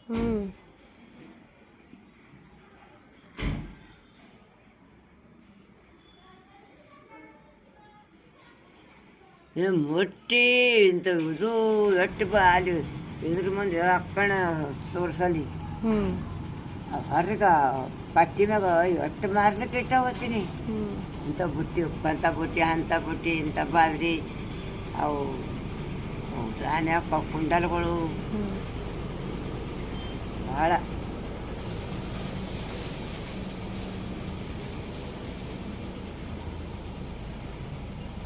ಹ್ಞೂ ಮುಟ್ಟಿ ಇಂಥ ಇದು ಎಟ್ಟು ಅಲ್ಲಿ ಇದ್ರ ಮುಂದೆ ಅಕ್ಕಣ ತೋರ್ಸಲಿ ಹ್ಞೂ ಹೊರಗ ಪಟ್ಟಿ ಮ್ಯಾಗ ಎಟ್ಟು ಮಾರ್ಲಿಕ್ಕೆ ಇಟ್ಟ ಹೋಗ್ತೀನಿ. ಹ್ಞೂ ಇಂಥ ಬುಟ್ಟಿ ಉಪ್ಪಂಥ ಬುಟ್ಟಿ ಅಂಥ ಬುಟ್ಟಿ ಇಂಥ ಬಾದ್ರಿ ಅವು ರಾಣ್ಯಾಕ ಕುಂಡಲ್ಗಳು ಹ್ಞೂ ಭಾಳ.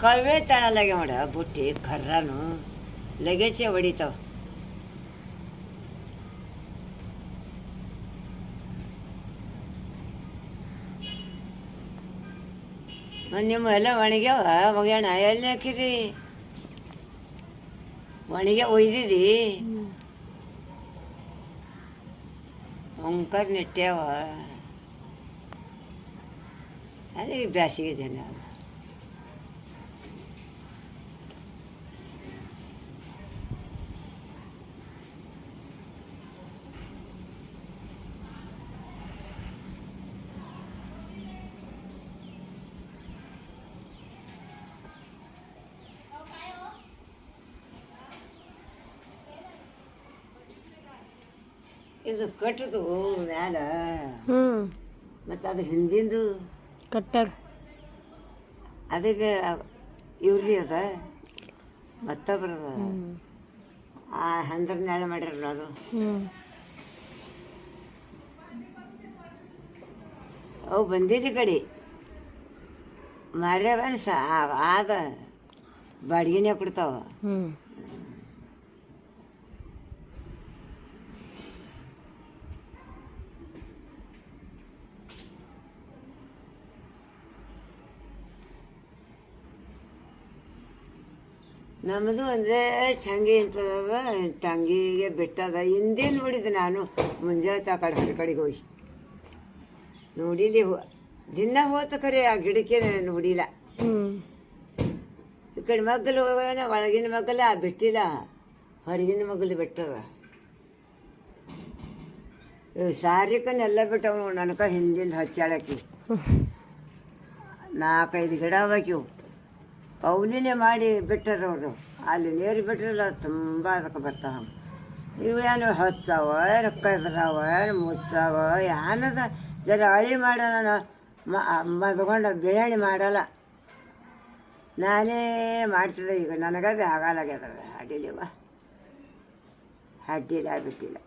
ಕವೇ ತಳಲಾಗೆ ಮಾಡ ಬುಟ್ಟಿ ಕರ್ರನು ಲಗೇಜೆ ಹೊಡಿತಾವ. ನಿಮ್ಮ ಎಲ್ಲ ಒಣಗ್ಯಾವ ಒಗ್ಯಾಣ ಎಲ್ಲಿ ಹಾಕಿರಿ? ಒಣಗೆ ಒಯ್ದಿದಿ ಒಂಕರ್ ನೆಟ್ಟ್ಯಾವ ಅಲ್ಲಿ ಬ್ಯಾಸಿಗೆ ನಾವು ಇದು ಕಟ್ಟದು ಮ್ಯಾಲ ಹ್ಞೂ ಮತ್ತು ಅದು ಹಿಂದಿಂದು ಕಟ್ಟಾಗ ಅದೇ ಇವ್ರದ್ದು ಅದ ಮತ್ತೊಬ್ರದ ಆ ಹಂದ್ರನ್ಯಾಳ ಮಾಡ್ಯಾರ ಅದು. ಹ್ಞೂ ಅವು ಬಂದಿದ್ದ ಕಡೆ ಮಾರ್ಯಾವ ಆದ ಬಾಡಿಗೆನೇ ಕೊಡ್ತಾವ. ಹ್ಞೂ ನಮ್ಮದು ಅಂದರೆ ಚಂಗಿ ಅಂತದ ತಂಗಿಗೆ ಬೆಟ್ಟದ ಹಿಂದೆ ನೋಡಿದ್ದೆ ನಾನು ಮುಂಜಾನೆ ಆ ಕಡೆ ಕಡೆಗೆ ಹೋಗಿ ನೋಡಿಲಿ ದಿನ ಹೋತ ಖರೆ ಆ ಗಿಡಕ್ಕೆ ನೋಡಿಲ್ಲ. ಹ್ಞೂ ಈ ಕಡೆ ಮಗ್ಗಲು ಹೋಗೋಣ ಒಳಗಿನ ಮಗ್ಗಲ ಬಿಟ್ಟಿಲ್ಲ, ಹೊರಗಿನ ಮಗ್ಗಲು ಬಿಟ್ಟದ. ಸಾರಿಕನ್ನೆಲ್ಲ ಬಿಟ್ಟವು ನನಕ ಹಿಂದಿಂದ ಹಚ್ಚಾಳಕಿ 4-5 ಗಿಡ ಹಾಕಿವು ಕೌಲಿನೇ ಮಾಡಿ ಬಿಟ್ಟರು ಅವರು. ಅಲ್ಲಿ ನೀರು ಬಿಟ್ರಲ್ಲ ತುಂಬ ಅದಕ್ಕೆ ಬರ್ತಾವ. ಇವೇನು ಹಚ್ಚಾವ ಏನು ಕದ್ರಾವ ಏನು ಮುಚ್ಚಾವ ಏನದ ಜರ ಅಳಿ ಮಾಡೋಣ ಮದ್ಕೊಂಡು ಬಿರಿಯಾನಿ ಮಾಡಲ್ಲ, ನಾನೇ ಮಾಡ್ತಿದ್ದೆ. ಈಗ ನನಗೆ ಆಗಲ್ಲಾಗ್ಯದ ಅಡ್ಡಿಲಿವ ಅಡ್ಡಿಲ್ಲ ಬಿಟ್ಟಿಲ್ಲ.